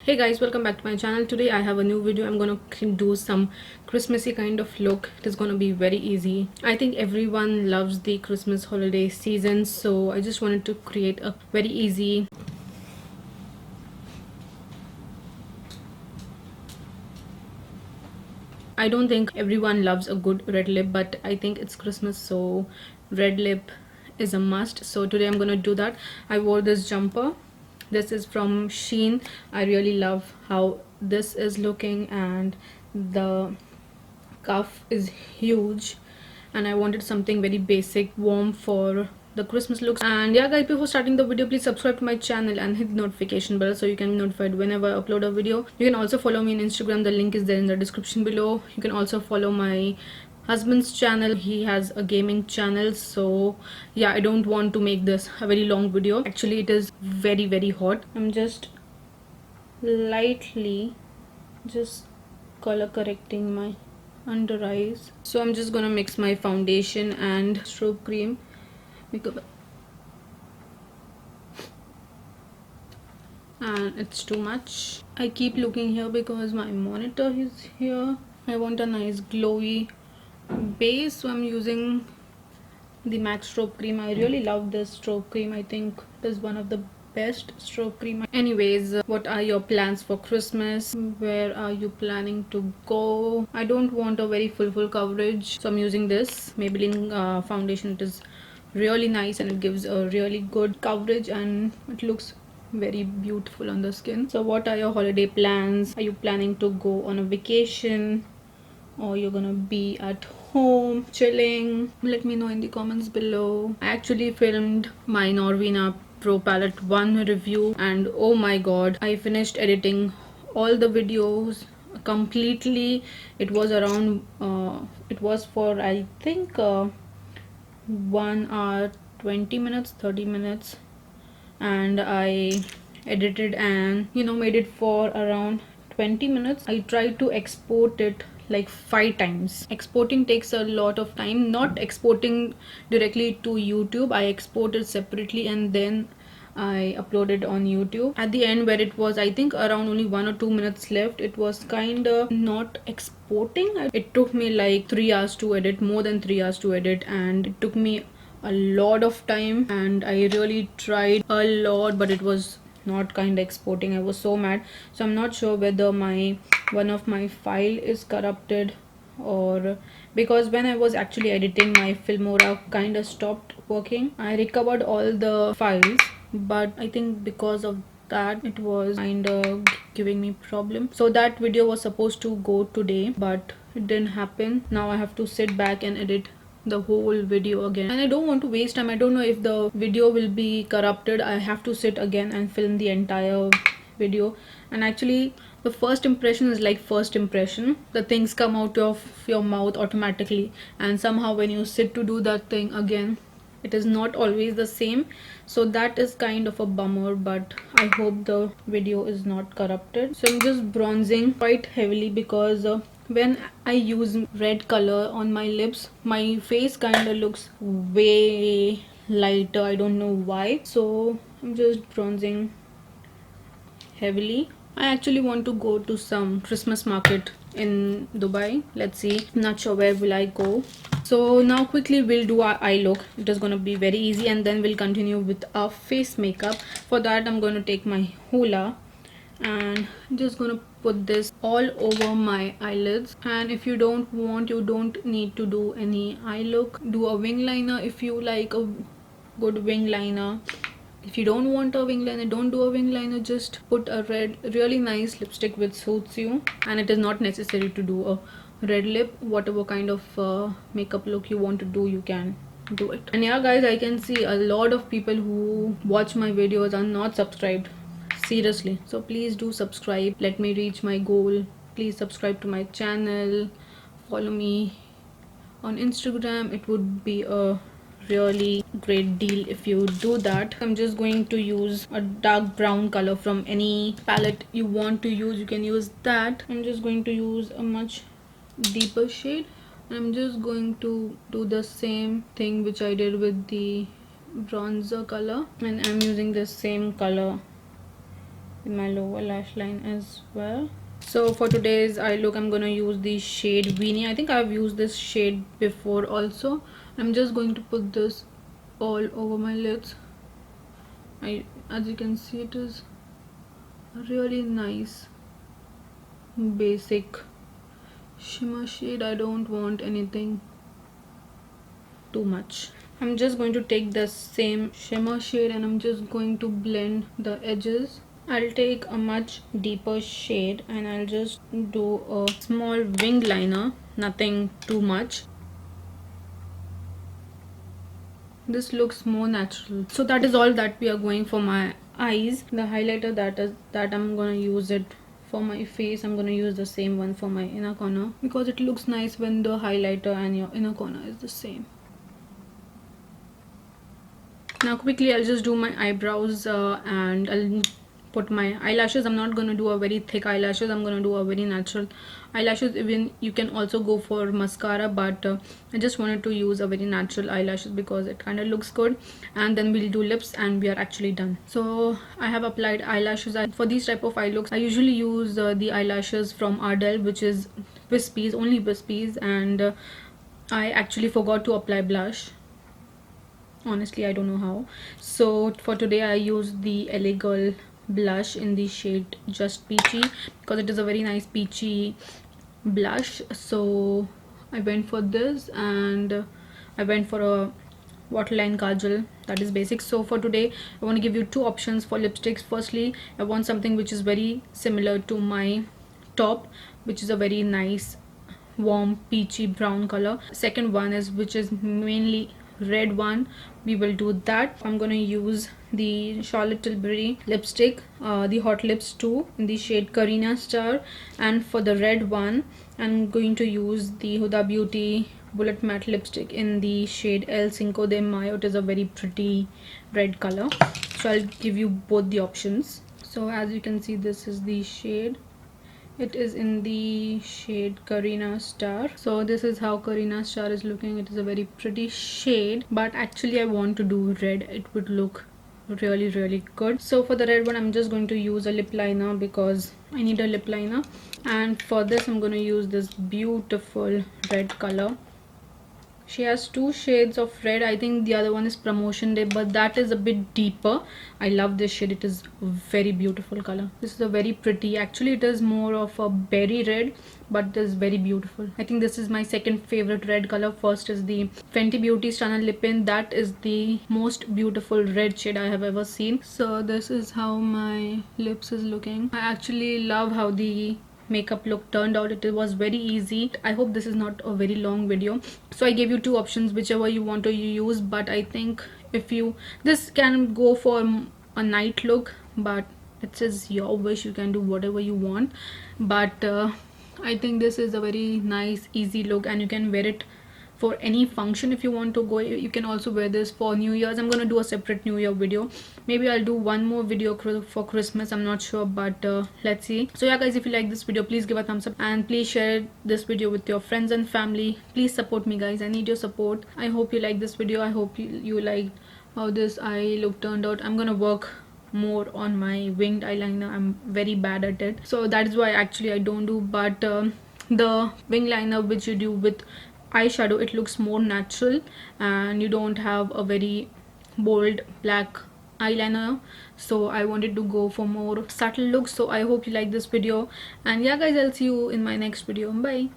Hey guys, welcome back to my channel. Today I have a new video. I'm gonna do some Christmassy kind of look. It is gonna be very easy. I think everyone loves the Christmas holiday season, so I just wanted to create a very easy I don't think everyone loves a good red lip, but I think it's Christmas, so red lip is a must. So today I'm gonna do that. I wore this jumper. This is from Shein. I really love how this is looking, and the cuff is huge, and I wanted something very basic, warm for the Christmas looks. And yeah guys, before starting the video, please subscribe to my channel and hit the notification bell so you can be notified whenever I upload a video. You can also follow me on Instagram. The link is there in the description below. You can also follow my husband's channel. He has a gaming channel. So yeah, I don't want to make this a very long video. Actually it is very hot. I'm just lightly just color correcting my under eyes. So I'm just gonna mix my foundation and strobe cream because and it's too much. I keep looking here because my monitor is here. I want a nice glowy base, so I'm using the MAC strobe cream. I really love this strobe cream. I think it is one of the best strobe cream. Anyways, what are your plans for Christmas? Where are you planning to go? I don't want a very full coverage, so I'm using this Maybelline foundation. It is really nice and it gives a really good coverage and it looks very beautiful on the skin. So what are your holiday plans? Are you planning to go on a vacation, or you're gonna be at home chilling? Let me know in the comments below. I actually filmed my Norvina Pro Palette 1 review, and oh my god, I finished editing all the videos completely. It was around it was for I think 1 hour 20 minutes 30 minutes, and I edited and made it for around 20 minutes. I tried to export it like 5 times. Exporting takes a lot of time. Not exporting directly to YouTube, I exported separately and then I uploaded on YouTube. At the end, where it was I think around only 1 or 2 minutes left, it was kind of not exporting. It took me like 3 hours to edit, more than 3 hours to edit, and it took me a lot of time, and I really tried a lot, but it was not kind of exporting. I was so mad. So I'm not sure whether one of my file is corrupted, or because when I was actually editing, my Filmora kind of stopped working. I recovered all the files, but I think because of that it was kind of giving me problem. So that video was supposed to go today, but it didn't happen. Now I have to sit back and edit the whole video again, and I don't want to waste time. I don't know if the video will be corrupted. I have to sit again and film the entire video, and actually the first impression is like first impression. The things come out of your mouth automatically, and somehow when you sit to do that thing again, it is not always the same. So that is kind of a bummer, but I hope the video is not corrupted. So I'm just bronzing quite heavily because when I use red color on my lips, my face kind of looks way lighter. I don't know why. So I'm just bronzing heavily. I actually want to go to some Christmas market in Dubai. Let's see. Not sure where will I go. So now quickly we'll do our eye look. It is going to be very easy, and then we'll continue with our face makeup. For that I'm going to take my Hula and I'm just going to put this all over my eyelids. And if you don't want, you don't need to do any eye look. Do a wing liner if you like a good wing liner. If you don't want a wing liner, don't do a wing liner. Just put a really nice lipstick which suits you, and it is not necessary to do a red lip. Whatever kind of makeup look you want to do, you can do it. And yeah guys, I can see a lot of people who watch my videos are not subscribed, seriously. So please do subscribe. Let me reach my goal. Please subscribe to my channel, follow me on Instagram. It would be a really great deal if you do that. I'm just going to use a dark brown color from any palette you want to use. You can use that. I'm just going to use a much deeper shade. I'm just going to do the same thing which I did with the bronzer color, and I'm using the same color in my lower lash line as well. So for today's eye look, I'm gonna use the shade Weenie. I think I've used this shade before also. I'm just going to put this all over my lids. As you can see, it is a really nice basic shimmer shade. I don't want anything too much. I'm just going to take the same shimmer shade and I'm just going to blend the edges. I'll take a much deeper shade and I'll just do a small wing liner, nothing too much. This looks more natural. So that is all that we are going for my eyes. The highlighter that I'm gonna use it for my face, I'm gonna use the same one for my inner corner because it looks nice when the highlighter and your inner corner is the same. Now quickly I'll just do my eyebrows and I'll put my eyelashes. I'm not gonna do a very thick eyelashes, I'm gonna do a very natural eyelashes. Even you can also go for mascara, but I just wanted to use a very natural eyelashes because it kind of looks good. And then we'll do lips and we are actually done. So I have applied eyelashes. For these type of eye looks I usually use the eyelashes from Ardell, which is wispies, only wispies, and I actually forgot to apply blush. Honestly, I don't know how. So for today I used the LA Girl blush in the shade Just Peachy because it is a very nice peachy blush. So I went for this, and I went for a waterline kajal that is basic. So for today I want to give you two options for lipsticks. Firstly, I want something which is very similar to my top, which is a very nice warm peachy brown color. Second one is which is mainly red one. We will do that. I'm gonna use the Charlotte Tilbury lipstick, the Hot Lips 2 in the shade Catrina Star, and for the red one I'm going to use the Huda Beauty Bullet Matte lipstick in the shade El Cinco de Mayo. It is a very pretty red color, so I'll give you both the options. So as you can see, this is the shade. It is in the shade Catrina Star. So this is how Catrina Star is looking. It is a very pretty shade, but actually I want to do red. It would look really good. So for the red one I'm just going to use a lip liner because I need a lip liner, and for this I'm going to use this beautiful red color. She has two shades of red. I think the other one is Promotion Day, but that is a bit deeper. I love this shade. It is a very beautiful color. This is a very pretty, actually it is more of a berry red, but it is very beautiful. I think this is my second favorite red color. First is the Fenty Beauty Stunner Lip In. That is the most beautiful red shade I have ever seen. So this is how my lips is looking. I actually love how the makeup look turned out. It was very easy. I hope this is not a very long video. So I gave you two options, whichever you want to use, but I think if you, this can go for a night look, but it is your wish. You can do whatever you want, but I think this is a very nice easy look and you can wear it for any function. If you want to go, you can also wear this for New Year's. I'm gonna do a separate New Year video. Maybe I'll do one more video for Christmas, I'm not sure, but let's see. So yeah guys, if you like this video, please give a thumbs up and please share this video with your friends and family. Please support me guys, I need your support. I hope you like this video. I hope you like how this eye look turned out. I'm gonna work more on my winged eyeliner. I'm very bad at it, so that is why actually I don't do, but the wing liner which you do with eyeshadow, it looks more natural and you don't have a very bold black eyeliner. So I wanted to go for more subtle looks. So I hope you like this video, and yeah guys, I'll see you in my next video. Bye.